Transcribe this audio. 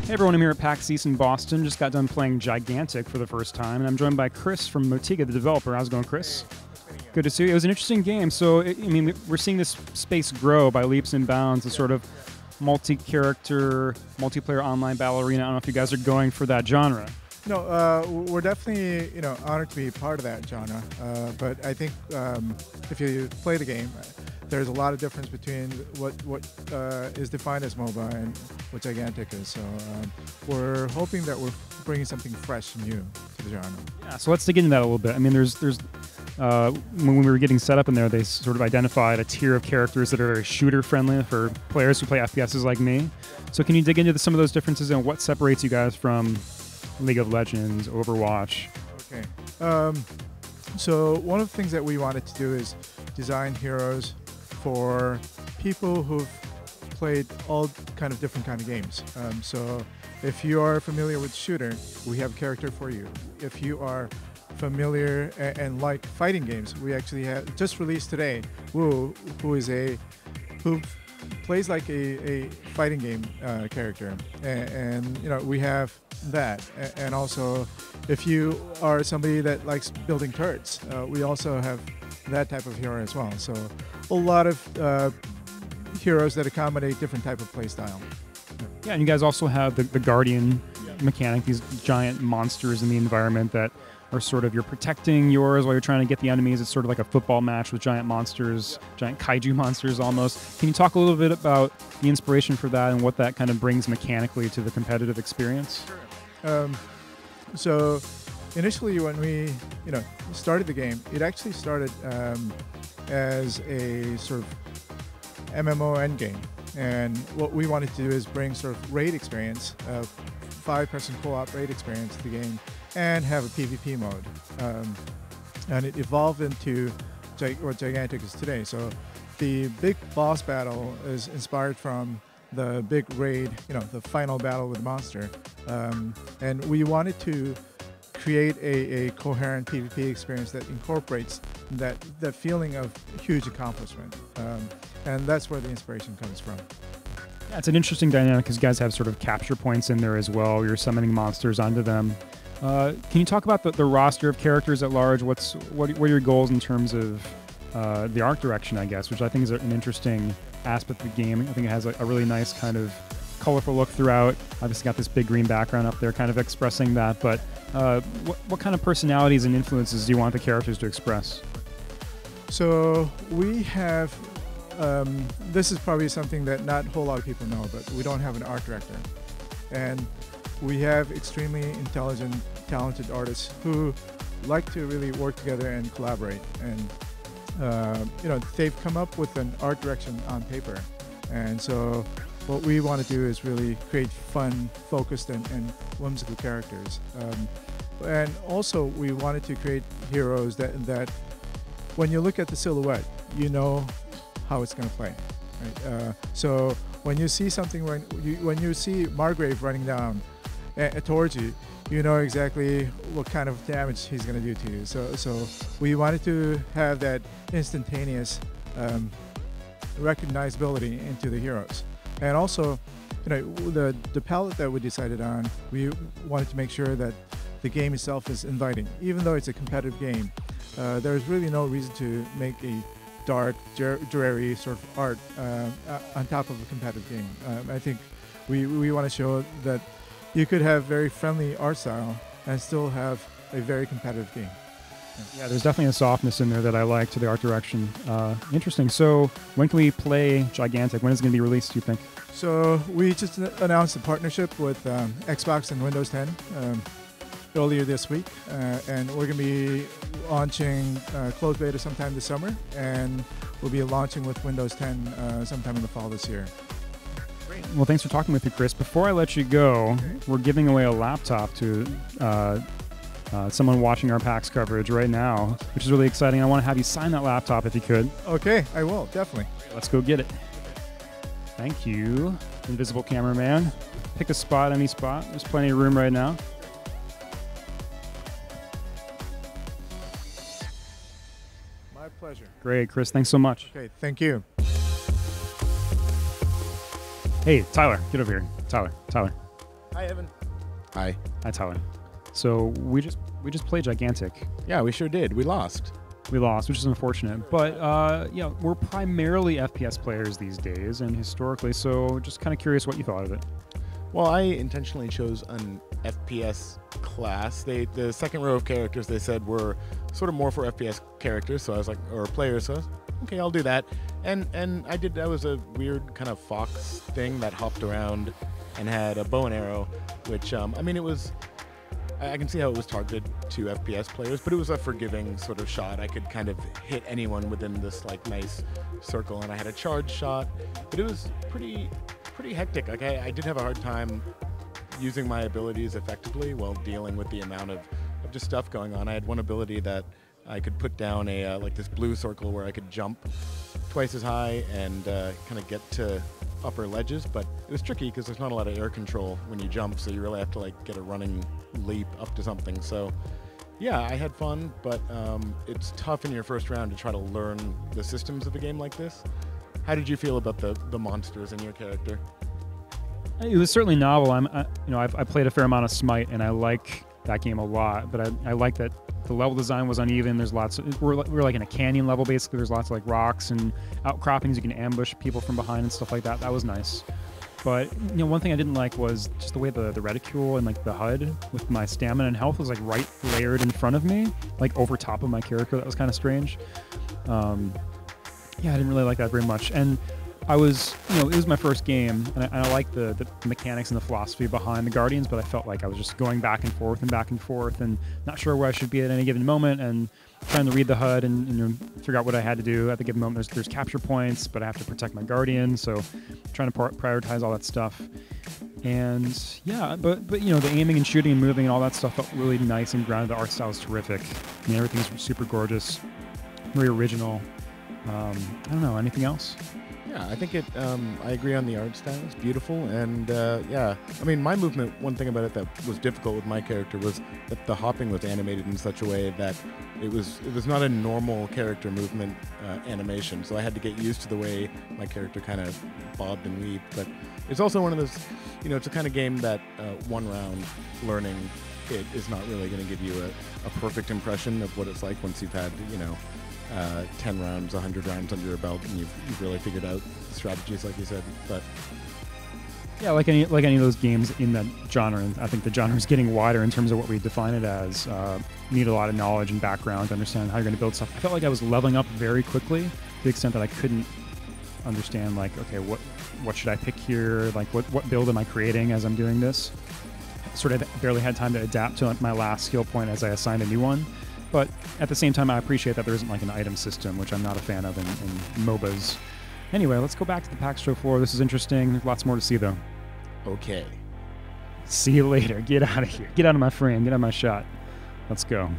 Hey everyone, I'm here at PAX East in Boston. Just got done playing Gigantic for the first time, and I'm joined by Chris from Motiga, the developer. How's it going, Chris? Good to see you. It was an interesting game. So, I mean, we're seeing this space grow by leaps and bounds, a sort of multi-character, multiplayer online battle arena. I don't know if you guys are going for that genre. No, we're definitely honored to be part of that genre. But I think if you play the game, there's a lot of difference between what is defined as MOBA and what Gigantic is. So we're hoping that we're bringing something fresh and new to the genre. Yeah. So let's dig into that a little bit. I mean, there's when we were getting set up in there, they sort of identified a tier of characters that are very shooter-friendly for players who play FPSs like me. So can you dig into some of those differences and what separates you guys from League of Legends, Overwatch? Okay. So one of the things that we wanted to do is design heroes for people who've played all kind of games. So if you are familiar with shooter, we have a character for you. If you are familiar and like fighting games, we actually have just released today Wu, who plays like a fighting game character, and we have that. And also, if you are somebody that likes building turrets, we also have that type of hero as well. So a lot of heroes that accommodate different type of play style. Yeah, and you guys also have the Guardian mechanic, these giant monsters in the environment that are sort of, you're protecting yours while you're trying to get the enemies. It's sort of like a football match with giant monsters, giant kaiju monsters almost. Can you talk a little bit about the inspiration for that and what that kind of brings mechanically to the competitive experience? Sure. So initially when we started the game, it actually started as a sort of MMO endgame. And what we wanted to do is bring sort of raid experience, 5-person co-op raid experience to the game, and have a PvP mode. And it evolved into what Gigantic is today. So the big boss battle is inspired from the big raid, the final battle with the monster. And we wanted to create a coherent PvP experience that incorporates that feeling of huge accomplishment. And that's where the inspiration comes from. Yeah, it's an interesting dynamic because you guys have sort of capture points in there as well. You're summoning monsters onto them. Can you talk about the roster of characters at large? What are your goals in terms of the art direction, I guess, which I think is an interesting aspect of the game. I think it has a really nice kind of colorful look throughout. Obviously got this big green background up there kind of expressing that, but what kind of personalities and influences do you want the characters to express? So we have, this is probably something that not a whole lot of people know, but we don't have an art director. And we have extremely intelligent, talented artists who like to really work together and collaborate. And they've come up with an art direction on paper. And so what we want to do is really create fun, focused, and whimsical characters. And also we wanted to create heroes that when you look at the silhouette, you know how it's going to play. Right? So when you see something, when you see Margrave running down towards you, you know exactly what kind of damage he's going to do to you. So we wanted to have that instantaneous recognizability into the heroes. And also, the palette that we decided on, we wanted to make sure that the game itself is inviting. Even though it's a competitive game, there's really no reason to make a dark, dreary sort of art on top of a competitive game. I think we want to show that you could have very friendly art style and still have a very competitive game. Yeah, there's definitely a softness in there that I like to the art direction. Interesting. So when can we play Gigantic? When is it going to be released, do you think? So we just announced a partnership with Xbox and Windows 10 earlier this week. And we're going to be launching closed beta sometime this summer. And we'll be launching with Windows 10 sometime in the fall this year. Great. Well, thanks for talking with me, Chris. Before I let you go, we're giving away a laptop to someone watching our PAX coverage right now, which is really exciting. I want to have you sign that laptop if you could. Okay, I will, definitely. Let's go get it. Thank you, invisible cameraman. Pick a spot, any spot. There's plenty of room right now. My pleasure. Great, Chris. Thanks so much. Okay, thank you. Hey, Tyler, get over here. Tyler. Hi, Evan. Hi. Hi, Tyler. So we just played Gigantic. Yeah, we sure did. We lost. We lost, which is unfortunate. But yeah, we're primarily FPS players these days and historically, so just kind of curious what you thought of it. Well, I intentionally chose an FPS class. The second row of characters they said were sort of more for FPS characters, so I was like, or players, so I was, okay, I'll do that. And I did. That was a weird kind of fox thing that hopped around and had a bow and arrow, which I mean, it was. I can see how it was targeted to FPS players, but it was a forgiving sort of shot. I could kind of hit anyone within this like nice circle, and I had a charge shot, but it was pretty hectic. Like I did have a hard time using my abilities effectively while dealing with the amount of just stuff going on. I had one ability that I could put down a like this blue circle where I could jump twice as high and kind of get to upper ledges, but it was tricky because there's not a lot of air control when you jump, so you really have to like get a running leap up to something. So yeah, I had fun, but it's tough in your first round to try to learn the systems of a game like this. How did you feel about the monsters in your character? It was certainly novel. I played a fair amount of Smite, and I like that game a lot. But I like that the level design was uneven. There's lots. We're like in a canyon level basically. There's lots of like rocks and outcroppings. You can ambush people from behind and stuff like that. That was nice. But one thing I didn't like was just the way the reticule and like the HUD with my stamina and health was like right layered in front of me, like over top of my character. That was kind of strange. Yeah, I didn't really like that very much. And I was, it was my first game, and I like the mechanics and the philosophy behind the Guardians, but I felt like I was just going back and forth and not sure where I should be at any given moment, and trying to read the HUD and figure out what I had to do at the given moment. There's capture points, but I have to protect my Guardian, so trying to prioritize all that stuff. And yeah, but the aiming and shooting and moving and all that stuff felt really nice and grounded. The art style is terrific. I mean, everything's super gorgeous, very original. I don't know, anything else? Yeah, I think I agree on the art style. It's beautiful, and yeah. I mean, my movement, one thing about it that was difficult with my character was that the hopping was animated in such a way that it was not a normal character movement animation, so I had to get used to the way my character kind of bobbed and weaved. But it's also one of those, it's a kind of game that one round learning it is not really going to give you a perfect impression of what it's like once you've had, 10 rounds, 100 rounds under your belt, and you've really figured out the strategies, like you said. But yeah, like any of those games in that genre, and I think the genre is getting wider in terms of what we define it as. You need a lot of knowledge and background to understand how you're going to build stuff. I felt like I was leveling up very quickly to the extent that I couldn't understand, like, okay, what should I pick here? Like, what build am I creating as I'm doing this? Sort of barely had time to adapt to my last skill point as I assigned a new one. But at the same time, I appreciate that there isn't like an item system, which I'm not a fan of in MOBAs. Anyway, let's go back to the PAX show floor. This is interesting. There's lots more to see, though. Okay. See you later. Get out of here. Get out of my frame. Get out of my shot. Let's go.